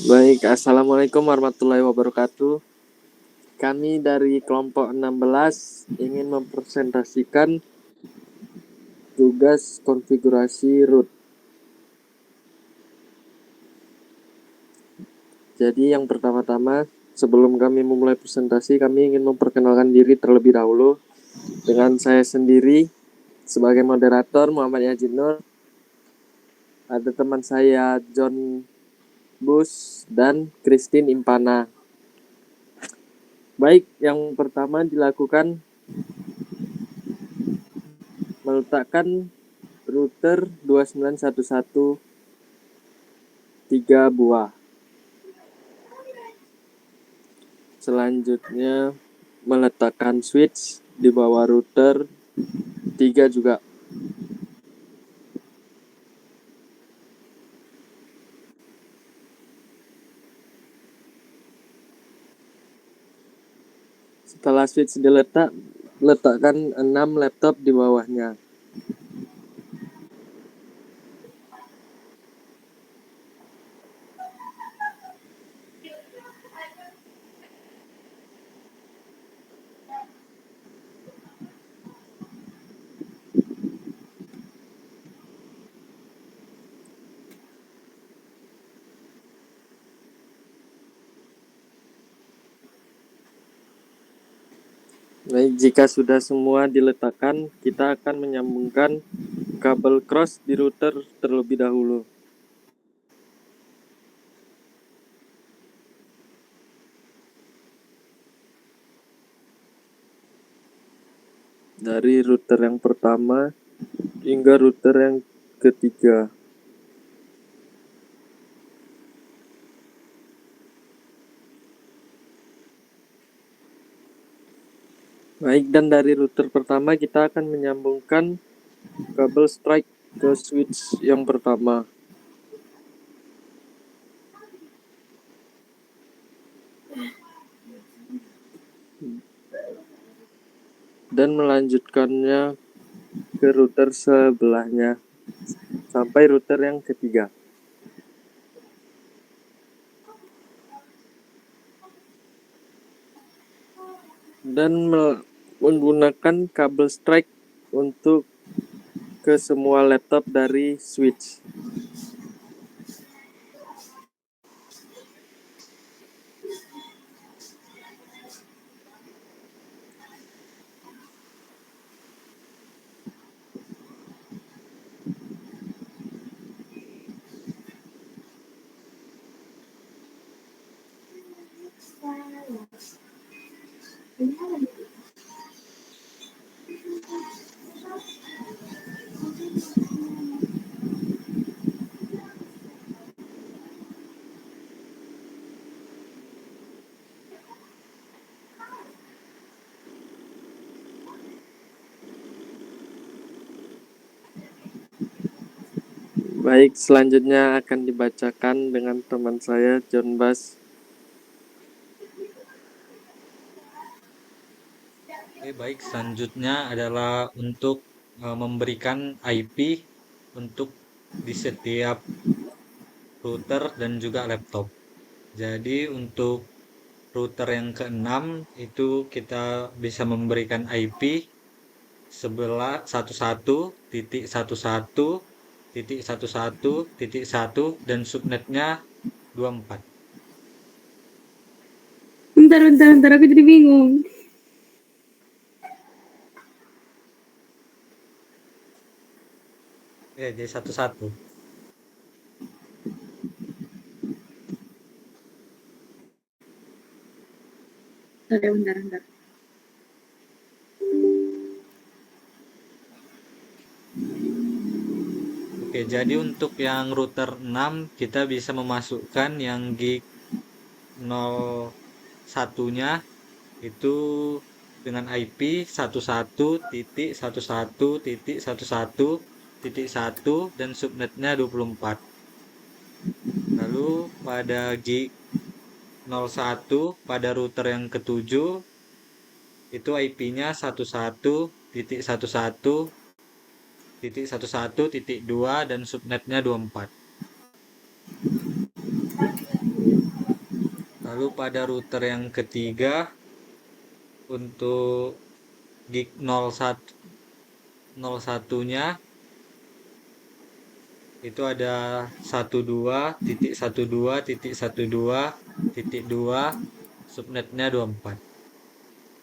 Baik, Assalamualaikum warahmatullahi wabarakatuh. Kami dari kelompok 16 ingin mempresentasikan tugas konfigurasi root. Jadi yang pertama-tama, sebelum kami memulai presentasi, kami ingin memperkenalkan diri terlebih dahulu dengan saya sendiri sebagai moderator Muhammad Yazid Nur. Ada teman saya John Bus dan Christine Impana. Baik, yang pertama dilakukan meletakkan router 2911 3 buah. Selanjutnya meletakkan switch di bawah router 3 juga. Setelah switch letakkan 6 laptop di bawahnya. Baik, jika sudah semua diletakkan, kita akan menyambungkan kabel cross di router terlebih dahulu. Dari router yang pertama hingga router yang ketiga. Baik, dan dari router pertama kita akan menyambungkan kabel strike ke switch yang pertama. Dan melanjutkannya ke router sebelahnya sampai router yang ketiga. Dan menggunakan kabel strike untuk ke semua laptop dari switch. Baik, selanjutnya akan dibacakan dengan teman saya John Bas. Oke, baik. Selanjutnya adalah untuk memberikan IP untuk di setiap router dan juga laptop. Jadi untuk router yang keenam itu kita bisa memberikan IP 11.11.11.1 dan subnetnya 24. Bentar, aku jadi bingung. Ya, jadi 11. Bentar. Oke, jadi untuk yang router 6 kita bisa memasukkan yang gig 01-nya itu dengan IP 11.11.11.1 dan subnetnya 24. Lalu pada gig 01 pada router yang ketujuh itu IP-nya 11.11.11.2 dan subnetnya 24. Lalu pada router yang ketiga untuk gig 01nya itu ada 12.12.12.2 subnetnya 24.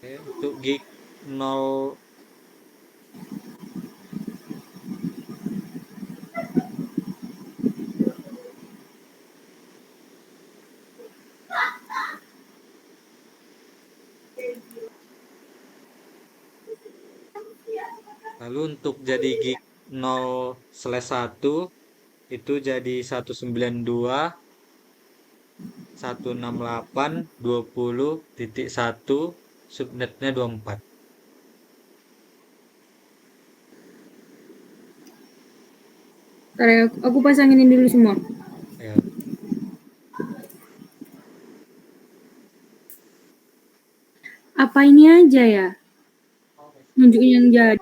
Oke, untuk gig 0 lalu untuk jadi gig 0/1 itu jadi 192.168.20.1 subnetnya 24. Ntar ya, aku pasangin ini dulu semua. Ya. Apa ini aja ya? Nunjukin yang jadi.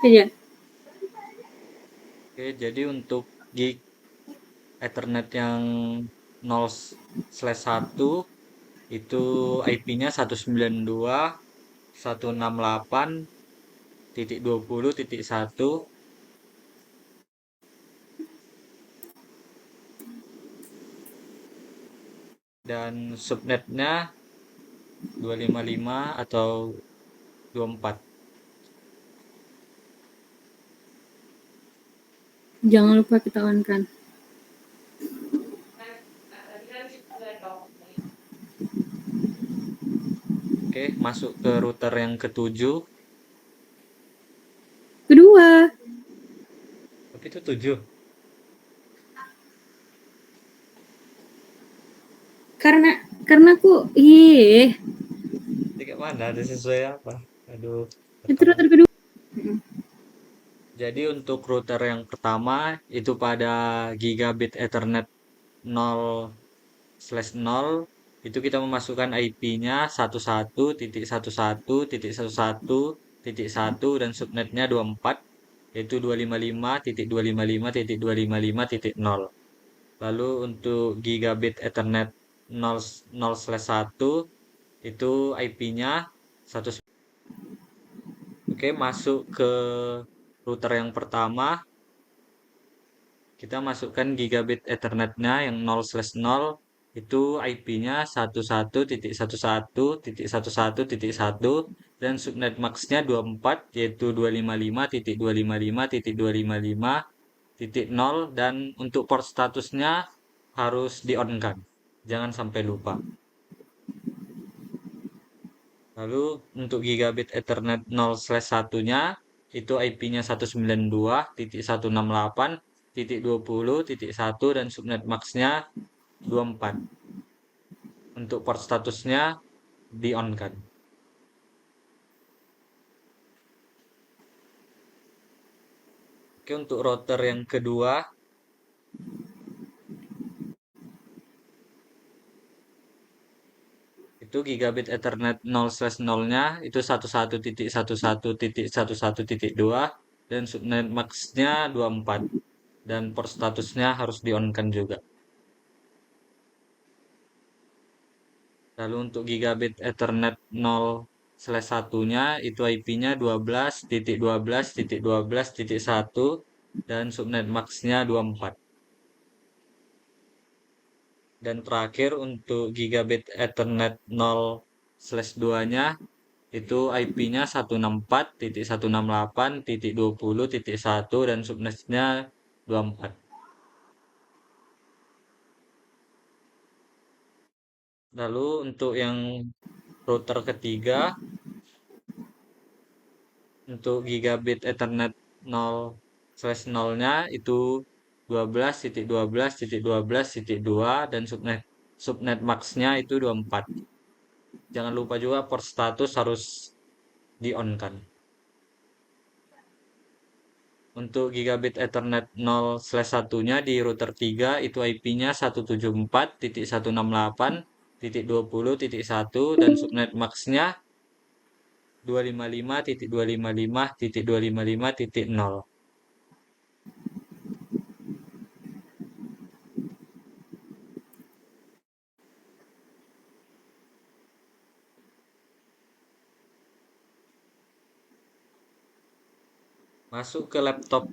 Iya. Oke, jadi untuk gig Ethernet yang 0/1 itu IP-nya 192.168.20.1 dan subnetnya 255 atau 24. Jangan lupa kita on kan. Oke, masuk ke router yang ketujuh. Kedua. Tapi itu 7. Karena aku Ini kayak mana? Ada sesuai apa? Aduh, itu ketahuan. router kedua. Jadi untuk router yang pertama itu pada gigabit Ethernet 0/0 itu kita memasukkan IP-nya 11.11.11.1 dan subnetnya 24 yaitu 255.255.255.0. Lalu untuk gigabit Ethernet 0/1 itu IP-nya 1. Oke, masuk ke router yang pertama. Kita masukkan gigabit Ethernet-nya yang 0/0 itu IP-nya 11.11.11.1 dan subnet max-nya 24 yaitu 255.255.255.0 0 dan untuk port statusnya harus di-on-kan. Jangan sampai lupa. Lalu untuk gigabit Ethernet 0/1-nya itu IP-nya 192.168.20.1 dan subnet max-nya 24. Untuk port statusnya di-on-kan. Oke, untuk router yang kedua itu gigabit Ethernet 0/0-nya itu 11.11.11.2 dan subnet max-nya 24 dan port statusnya harus di-on-kan juga. Lalu untuk gigabit Ethernet 0/1-nya itu IP-nya 12.12.12.1 dan subnet max-nya 24. Dan terakhir untuk gigabit Ethernet 0/2-nya itu IP-nya 164.168.20.1 dan subnetnya 24. Lalu untuk yang router ketiga untuk gigabit Ethernet 0/0-nya itu 12.12.12.2 dan subnet max-nya itu 24. Jangan lupa juga port status harus di-on-kan. Untuk gigabit Ethernet 0/1-nya di router 3 itu IP-nya 174.168.20.1 dan subnet max-nya 255.255.255.0. Masuk ke laptop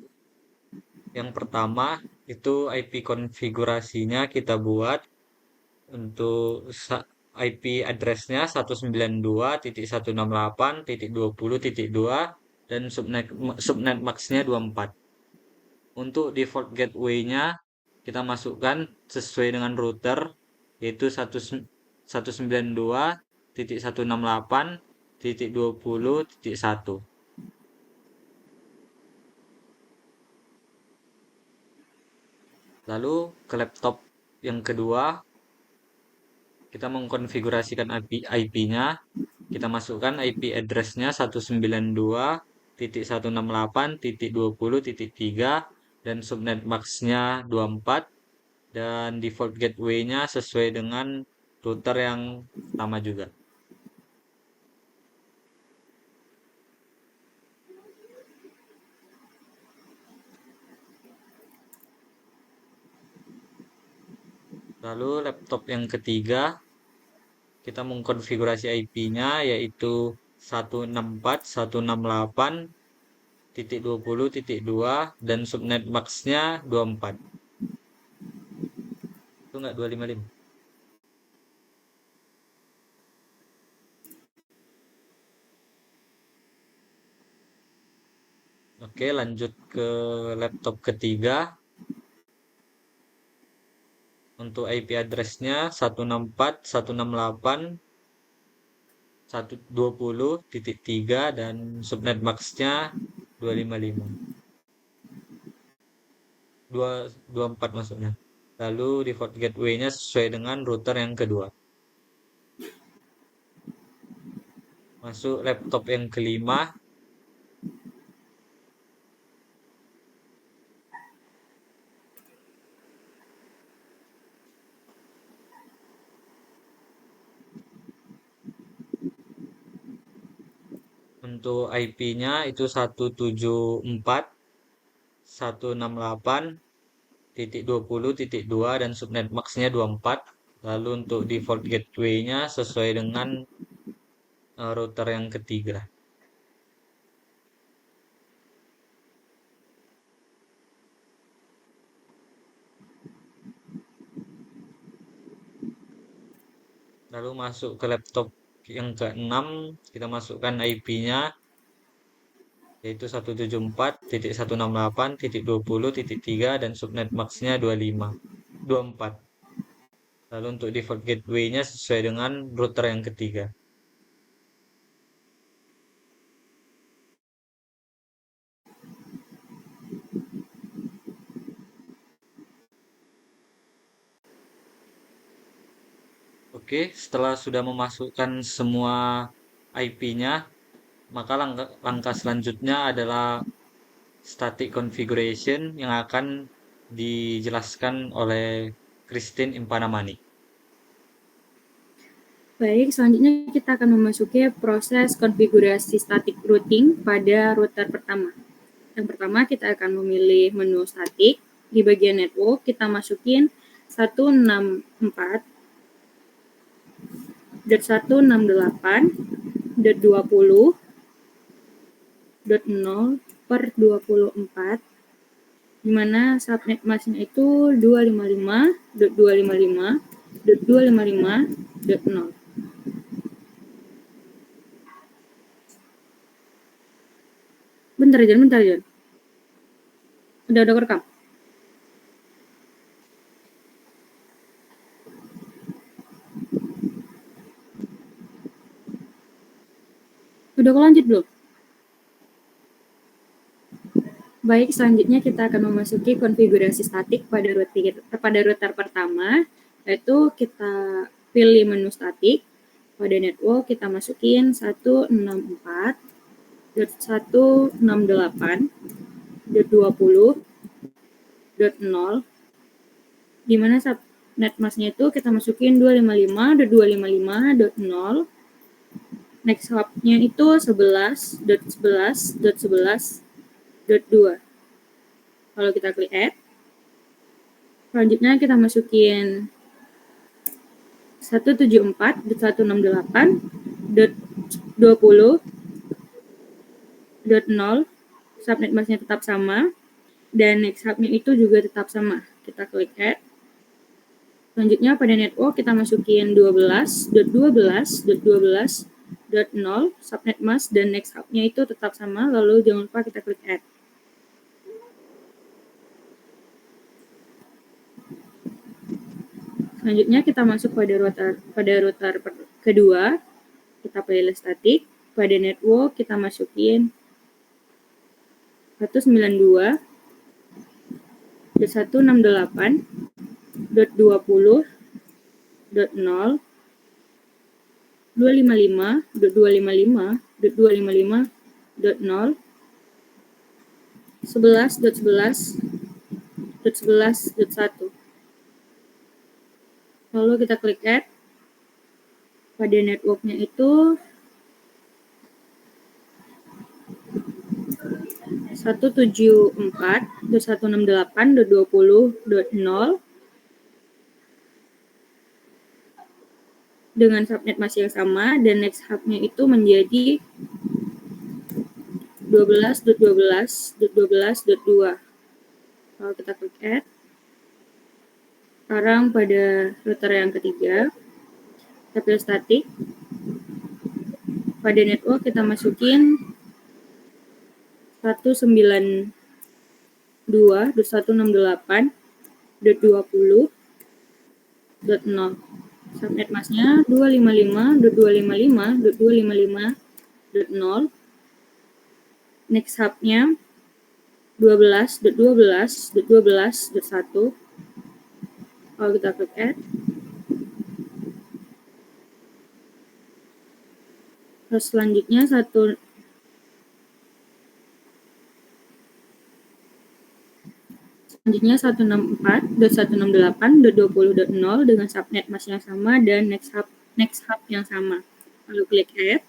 yang pertama itu IP konfigurasinya kita buat untuk IP address-nya 192.168.20.2 dan subnet max-nya 24. Untuk default gateway-nya kita masukkan sesuai dengan router yaitu 192.168.20.1. Lalu ke laptop yang kedua kita mengkonfigurasikan IP-nya, kita masukkan IP address-nya 192.168.20.3 dan subnet max-nya 24 dan default gateway-nya sesuai dengan router yang sama juga. Lalu laptop yang ketiga kita mengkonfigurasi IP-nya yaitu 164.168.20.2 dan subnet max-nya 24. Itu enggak 255. Oke, lanjut ke laptop ketiga. Untuk IP address-nya 164.168.120.3 dan subnet max-nya 255. 224 maksudnya. Lalu default gateway-nya sesuai dengan router yang kedua. Masuk laptop yang kelima. Untuk IP-nya itu 174.168.20.2 dan subnet max-nya 24. Lalu untuk default gateway-nya sesuai dengan router yang ketiga. Lalu masuk ke laptop yang ke-6, kita masukkan IP-nya yaitu 174.168.20.3 dan subnet max-nya 24. Lalu untuk default gateway-nya sesuai dengan router yang ketiga. Oke, setelah sudah memasukkan semua IP-nya, maka langkah selanjutnya adalah static configuration yang akan dijelaskan oleh Christine Impanamani. Baik, selanjutnya kita akan memasuki proses konfigurasi static routing pada router pertama. Yang pertama kita akan memilih menu static. Di bagian network kita masukin 164.168.20.0/24, di mana subnet masknya itu 255.255.255.0. Bentar Jan. Udah kerekam? Udah lanjut belum? Baik, selanjutnya kita akan memasuki konfigurasi statik pada router pertama, yaitu kita pilih menu statik. Pada network kita masukin 164.168.20.0, di mana subnet masknya itu kita masukin 255.255.0. Next hop-nya itu 11.11.11.2. Kalau kita klik add, selanjutnya kita masukin 174.168.20.0, subnet masknya tetap sama, dan next hub-nya itu juga tetap sama. Kita klik add. Selanjutnya pada network kita masukin 12.12.12.0, subnet mask dan next hub-nya itu tetap sama, lalu jangan lupa kita klik add. Selanjutnya kita masuk pada router kedua, kita pilih statik. Pada network kita masukin 192.168.20.0, 255.255.255.0, 11.11.11.1. Lalu kita klik add. Pada networknya itu 174.168.20.0 dengan subnet mask yang sama, dan next hub-nya itu menjadi 12.12.12.2. Kalau kita klik add. Sekarang pada router yang ketiga, kita pilih statik. Pada network kita masukin 192.168.20.0. Subnet masknya 255.255.255.0. Next hub-nya 12.12.12.1. Kalau kita klik add. Terus selanjutnya 164.168.20.0 dengan subnet mask yang sama dan next hub yang sama. Lalu klik add.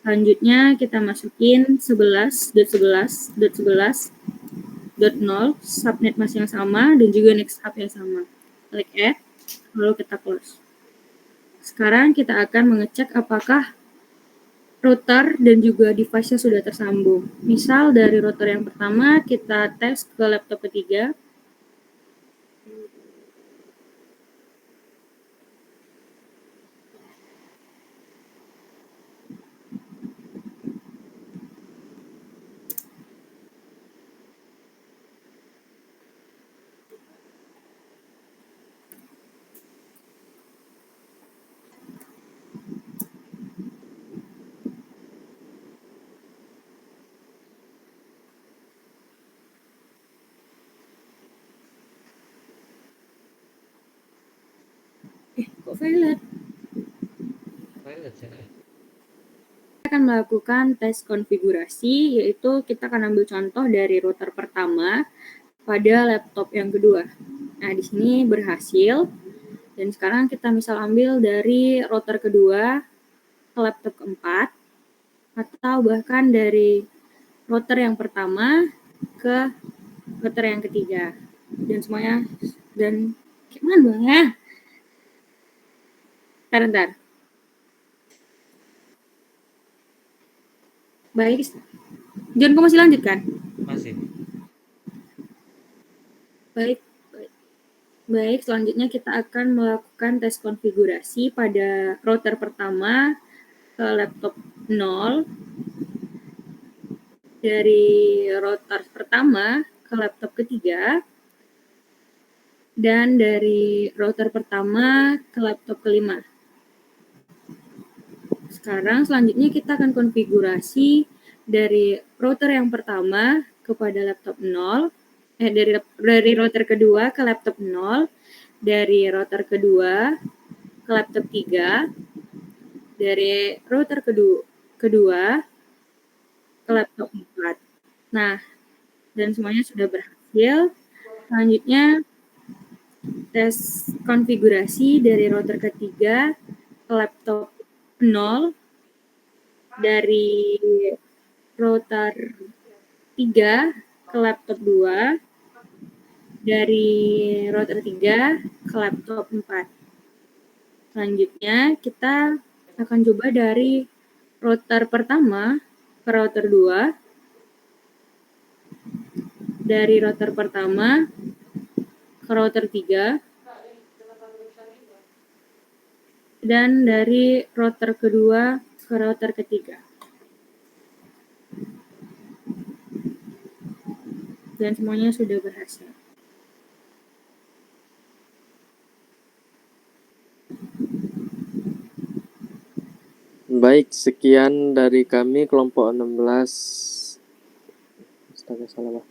Selanjutnya kita masukin 11.11.11.0, subnet mask yang sama dan juga next hub yang sama. Klik add, lalu kita close. Sekarang kita akan mengecek apakah router dan juga device-nya sudah tersambung. Misal dari router yang pertama kita tes ke laptop ketiga. Violet. Violet ya. Kita akan melakukan tes konfigurasi, yaitu kita akan ambil contoh dari router pertama pada laptop yang kedua. Nah, di sini berhasil. Dan sekarang kita misal ambil dari router kedua ke laptop keempat, atau bahkan dari router yang pertama ke router yang ketiga. Dan semuanya, dan gimana bang ya? Bentar. Baik, John, kamu masih lanjutkan? Masih. Baik, selanjutnya kita akan melakukan tes konfigurasi pada router pertama ke laptop 0, dari router pertama ke laptop ketiga, dan dari router pertama ke laptop kelima. Sekarang selanjutnya kita akan konfigurasi dari router yang pertama kepada laptop 0, dari router kedua ke laptop 0, dari router kedua ke laptop 3, dari router kedua ke laptop 4. Nah, dan semuanya sudah berhasil. Selanjutnya tes konfigurasi dari router ketiga ke laptop 0, dari router 3 ke laptop 2, dari router 3 ke laptop 4. Selanjutnya kita akan coba dari router pertama ke router 2, dari router pertama ke router 3, dan dari router kedua ke router ketiga. Dan semuanya sudah berhasil. Baik, sekian dari kami kelompok 16. Astaga, salah.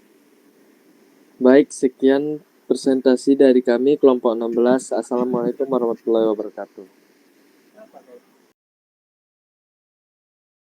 Baik, sekian presentasi dari kami kelompok 16. Assalamualaikum warahmatullahi wabarakatuh.